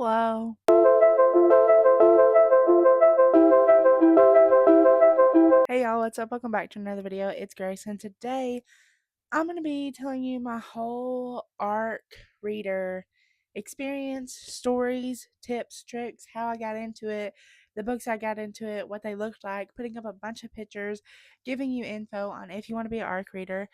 Hello. Hey y'all, what's up? Welcome back to another video. It's Grace, and today I'm going to be telling you my whole ARC reader experience, stories, tips, tricks, how I got into it, the books I got into it, what they looked like, putting up a bunch of pictures, giving you info on if you want to be an ARC reader.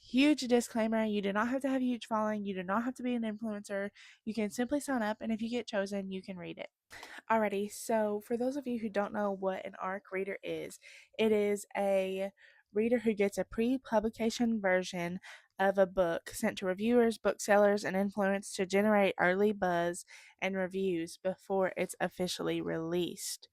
Huge disclaimer, you do not have to have a huge following, you do not have to be an influencer. You can simply sign up, and if you get chosen, you can read it. Alrighty, so for those of you who don't know what an ARC reader is, it is a reader who gets a pre publication version of a book sent to reviewers, booksellers, and influencers to generate early buzz and reviews before it's officially released.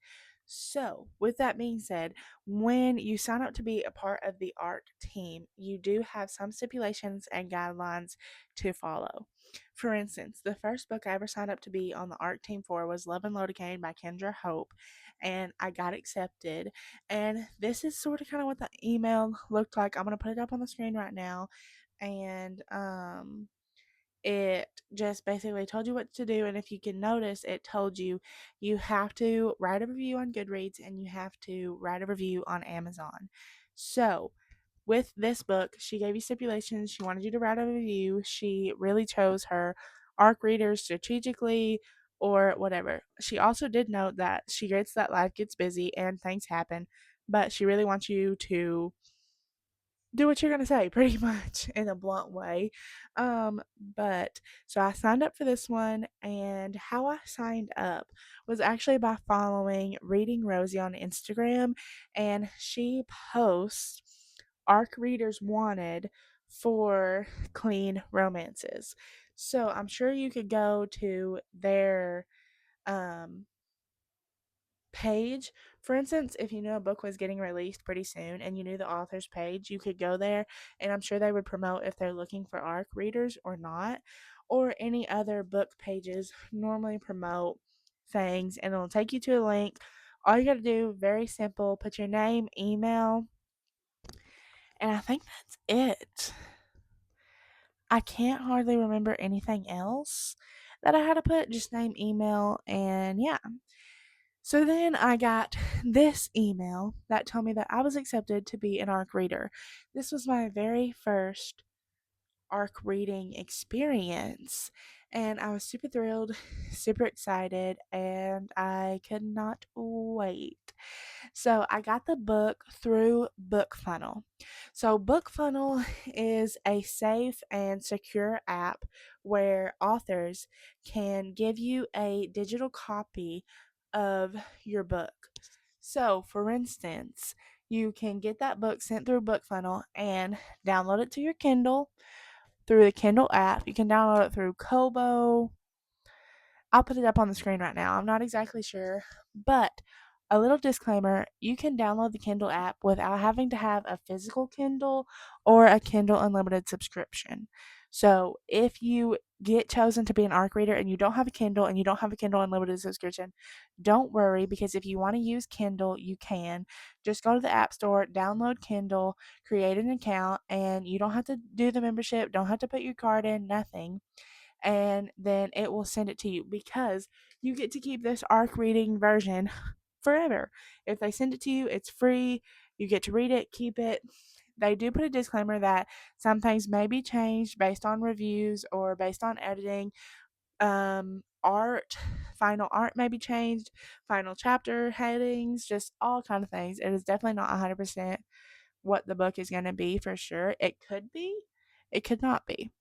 So, with that being said, when you sign up to be a part of the ARC team, you do have some stipulations and guidelines to follow. For instance, the first book I ever signed up to be on the ARC team for was Love and Lodocaine by Kendra Hope, and I got accepted. And this is sort of kind of what the email looked like. I'm going to put it up on the screen right now. And it just basically told you what to do. And if you can notice, it told you you have to write a review on Goodreads and you have to write a review on Amazon. So, with this book, she gave you stipulations. She wanted you to write a review. She really chose her ARC readers strategically or whatever. She also did note that she gets that life gets busy and things happen, but she really wants you to do what you're going to say pretty much in a blunt way. But so I signed up for this one, and how I signed up was actually by following Reading Rosie on Instagram, and she posts ARC readers wanted for clean romances. So I'm sure you could go to their um page. For instance, if you knew a book was getting released pretty soon and you knew the author's page, you could go there, and I'm sure they would promote if they're looking for ARC readers or not, or any other book pages normally promote things, and it'll take you to a link. All you got to do, very simple, put your name, email, and I think that's it. I can't hardly remember anything else that I had to put, just name, email, and yeah. So then I got this email that told me that I was accepted to be an ARC reader. This was my very first ARC reading experience, and I was super thrilled, super excited, and I could not wait. So I got the book through BookFunnel. So BookFunnel is a safe and secure app where authors can give you a digital copy of your book. So, for instance, you can get that book sent through BookFunnel and download it to your Kindle through the Kindle app. You can download it through Kobo. I'll put it up on the screen right now. I'm not exactly sure, but a little disclaimer, you can download the Kindle app without having to have a physical Kindle or a Kindle Unlimited subscription. So, if you get chosen to be an ARC reader and you don't have a Kindle and you don't have a Kindle Unlimited subscription, don't worry, because if you want to use Kindle, you can. Just go to the App Store, download Kindle, create an account, and you don't have to do the membership, don't have to put your card in, nothing, and then it will send it to you, because you get to keep this ARC reading version forever. If they send it to you, it's free. You get to read it, keep it. They do put a disclaimer that some things may be changed based on reviews or based on editing. Art, final art may be changed, final chapter headings, just all kind of things. It is definitely not 100% what the book is going to be for sure. It could be, it could not be.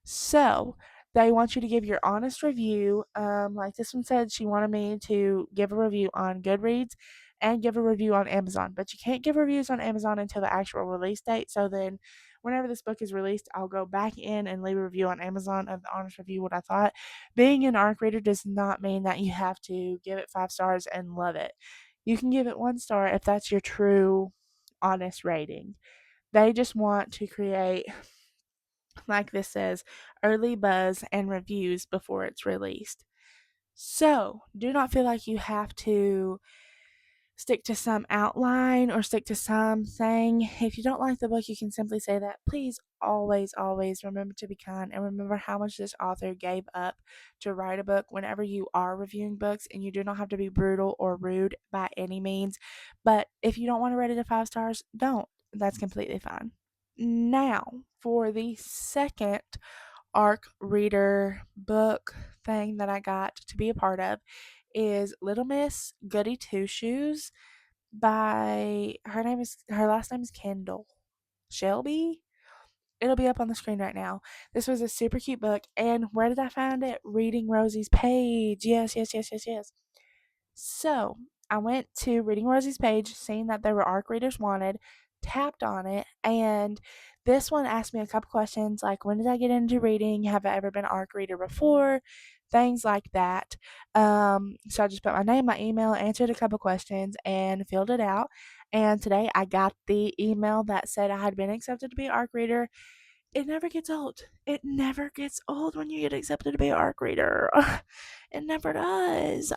So they want you to give your honest review. Like this one said, she wanted me to give a review on Goodreads and give a review on Amazon, but you can't give reviews on Amazon until the actual release date. So then, whenever this book is released, I'll go back in and leave a review on Amazon of the honest review, what I thought. Being an ARC reader does not mean that you have to give it 5 stars and love it. You can give it 1 star if that's your true, honest rating. They just want to create, like this says, early buzz and reviews before it's released. So, do not feel like you have to stick to some outline or stick to something. If you don't like the book, you can simply say that. Please always, always remember to be kind and remember how much this author gave up to write a book whenever you are reviewing books, and you do not have to be brutal or rude by any means. But if you don't want to rate it a 5 stars, don't. That's completely fine. Now, for the second ARC reader book thing that I got to be a part of is Little Miss Goody Two Shoes by her last name is Kendall Shelby. It'll be up on the screen right now. This was a super cute book, and where did I find it? Reading Rosie's page. Yes, yes, yes, yes, yes. So I went to Reading Rosie's page, seeing that there were ARC readers wanted, tapped on it, and this one asked me a couple questions like, when did I get into reading? Have I ever been an ARC reader before? Things like that. So I just put my name, my email, answered a couple questions, and filled it out. And today I got the email that said I had been accepted to be an ARC reader. It never gets old. It never gets old when you get accepted to be an ARC reader. It never does.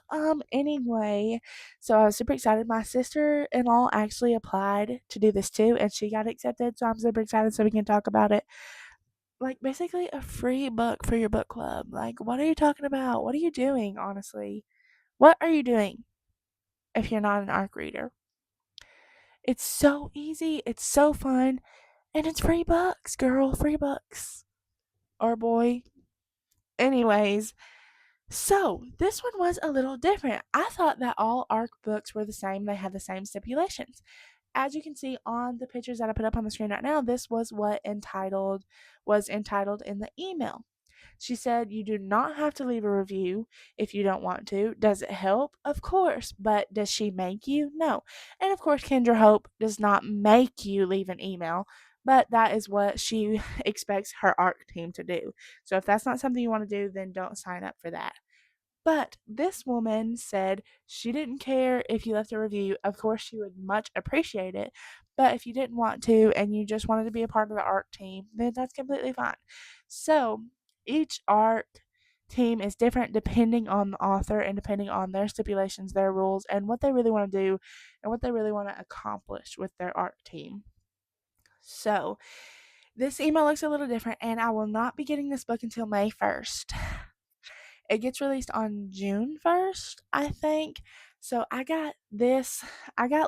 Anyway, so I was super excited. My sister in law actually applied to do this too, and she got accepted. So I'm super excited so we can talk about it. Like, basically, a free book for your book club. Like, what are you talking about? What are you doing, honestly? What are you doing if you're not an ARC reader? It's so easy, it's so fun, and it's free books, girl. Free books. Or boy. Anyways, so this one was a little different. I thought that all ARC books were the same, they had the same stipulations. As you can see on the pictures that I put up on the screen right now, this was what was entitled in the email. She said, you do not have to leave a review if you don't want to. Does it help? Of course. But does she make you? No. And of course, Kendra Hope does not make you leave an email, but that is what she expects her ARC team to do. So if that's not something you want to do, then don't sign up for that. But this woman said she didn't care if you left a review. Of course, she would much appreciate it. But if you didn't want to and you just wanted to be a part of the ARC team, then that's completely fine. So each ARC team is different depending on the author and depending on their stipulations, their rules, and what they really want to do and what they really want to accomplish with their ARC team. So this email looks a little different, and I will not be getting this book until May 1st. It gets released on June 1st, I think. So I got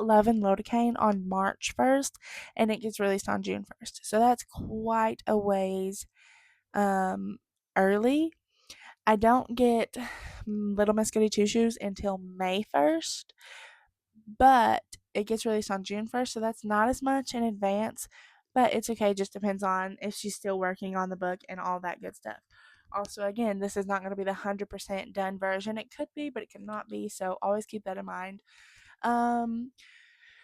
Love and Lodocaine on March 1st, and it gets released on June 1st. So that's quite a ways early. I don't get Little Miss Goody Two Shoes until May 1st, but it gets released on June 1st, so that's not as much in advance, but it's okay. It just depends on if she's still working on the book and all that good stuff. Also, again, this is not going to be the 100% done version. It could be, but it could not be, so always keep that in mind. Um,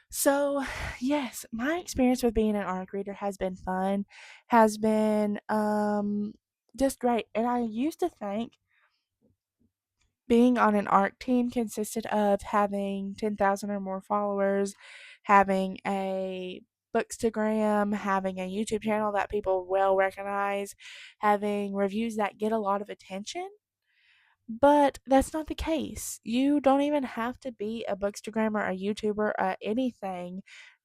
so yes, my experience with being an ARC reader has been fun, has been just great. And I used to think being on an ARC team consisted of having 10,000 or more followers, having a Bookstagram, having a YouTube channel that people well recognize, having reviews that get a lot of attention. But that's not the case. You don't even have to be a Bookstagrammer, a YouTuber, anything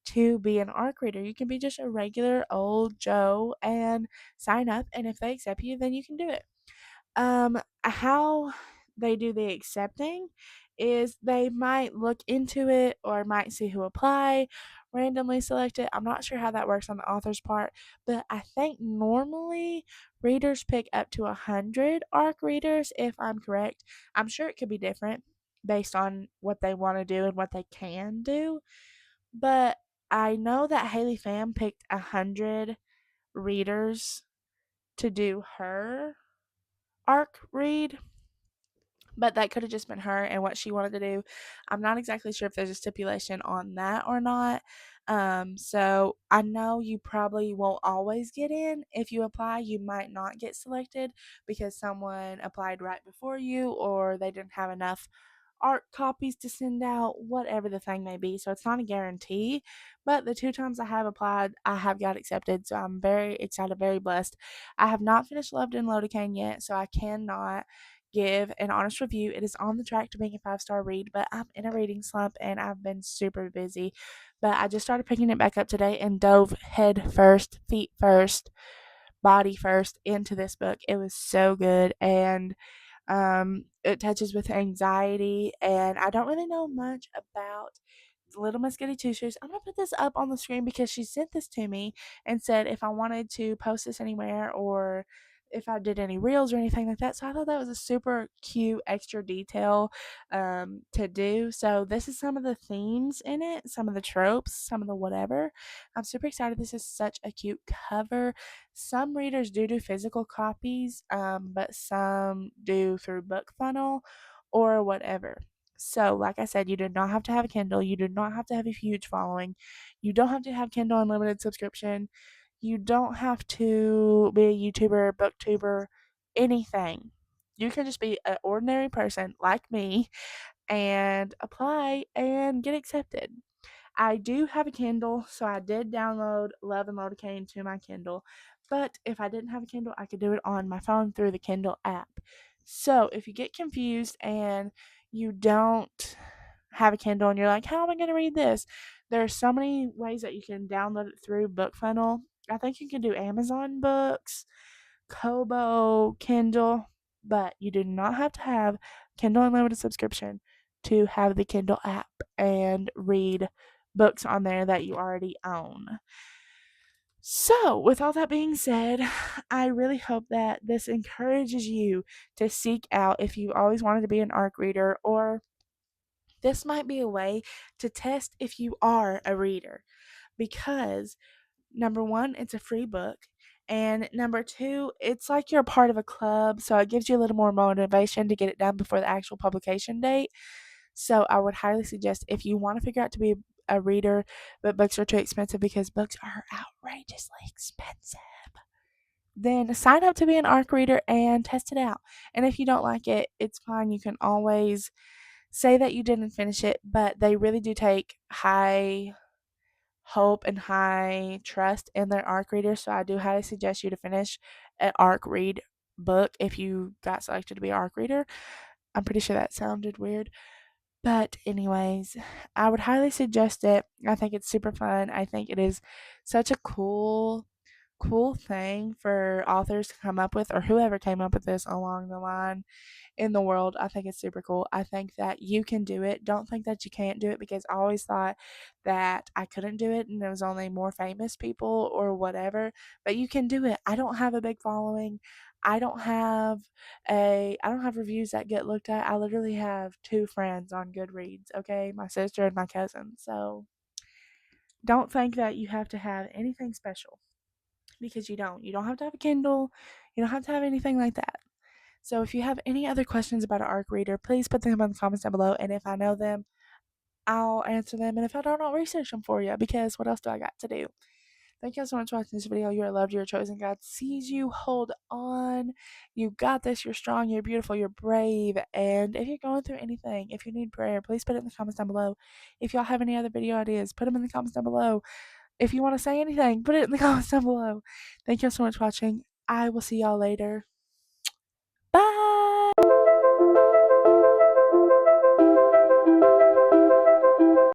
to be an ARC reader. You can be just a regular old Joe and sign up, and if they accept you, then you can do it. How they do the accepting is they might look into it or might see who apply, randomly select it. I'm not sure how that works on the author's part, but I think normally readers pick up to 100 ARC readers, if I'm correct. I'm sure it could be different based on what they want to do and what they can do, but I know that Haley Pham picked 100 readers to do her ARC read, but that could have just been her and what she wanted to do. I'm not exactly sure if there's a stipulation on that or not. So I know you probably won't always get in. If you apply, you might not get selected because someone applied right before you or they didn't have enough ARC copies to send out, whatever the thing may be. So it's not a guarantee. But the 2 times I have applied, I have got accepted. So I'm very excited, very blessed. I have not finished Loved and Lodocaine yet, so I cannot give an honest review. It is on the track to being a 5-star read, but I'm in a reading slump and I've been super busy. But I just started picking it back up today and dove head first, feet first, body first into this book. It was so good, and it touches with anxiety, and I don't really know much about Little Miss Goody Two Shoes. I'm gonna put this up on the screen because she sent this to me and said if I wanted to post this anywhere or if I did any reels or anything like that. So I thought that was a super cute extra detail to do. So this is some of the themes in it, some of the tropes, some of the whatever. I'm super excited. This is such a cute cover. Some readers do physical copies, but some do through Book Funnel or whatever. So, like I said, you do not have to have a Kindle. You do not have to have a huge following. You don't have to have Kindle Unlimited subscription. You don't have to be a YouTuber, booktuber, anything. You can just be an ordinary person like me and apply and get accepted. I do have a Kindle, so I did download Love and Lodocaine to my Kindle. But if I didn't have a Kindle, I could do it on my phone through the Kindle app. So if you get confused and you don't have a Kindle and you're like, how am I going to read this? There are so many ways that you can download it through BookFunnel. I think you can do Amazon Books, Kobo, Kindle, but you do not have to have Kindle Unlimited subscription to have the Kindle app and read books on there that you already own. So, with all that being said, I really hope that this encourages you to seek out if you always wanted to be an ARC reader, or this might be a way to test if you are a reader. Because, number one, it's a free book. And number two, it's like you're a part of a club, so it gives you a little more motivation to get it done before the actual publication date. So I would highly suggest if you want to figure out to be a reader, but books are too expensive because books are outrageously expensive, then sign up to be an ARC reader and test it out. And if you don't like it, it's fine. You can always say that you didn't finish it, but they really do take high hope and high trust in their ARC readers. So I do highly suggest you to finish an ARC read book if you got selected to be an ARC reader. I'm pretty sure that sounded weird. But anyways, I would highly suggest it. I think it's super fun. I think it is such a cool thing for authors to come up with, or whoever came up with this along the line in the world. I think it's super cool. I think that you can do it. Don't think that you can't do it, because I always thought that I couldn't do it and it was only more famous people or whatever. But you can do it. I don't have a big following. I don't have I don't have reviews that get looked at. I literally have two friends on Goodreads, okay? My sister and my cousin. So don't think that you have to have anything special, because you don't. You don't have to have a Kindle. You don't have to have anything like that. So if you have any other questions about an ARC reader, please put them in the comments down below. And if I know them, I'll answer them. And if I don't, I'll research them for you, because what else do I got to do? Thank you so much for watching this video. You are loved. You're chosen. God sees you. Hold on. You got this. You're strong. You're beautiful. You're brave. And if you're going through anything, if you need prayer, please put it in the comments down below. If y'all have any other video ideas, put them in the comments down below. If you want to say anything, put it in the comments down below. Thank you so much for watching. I will see y'all later.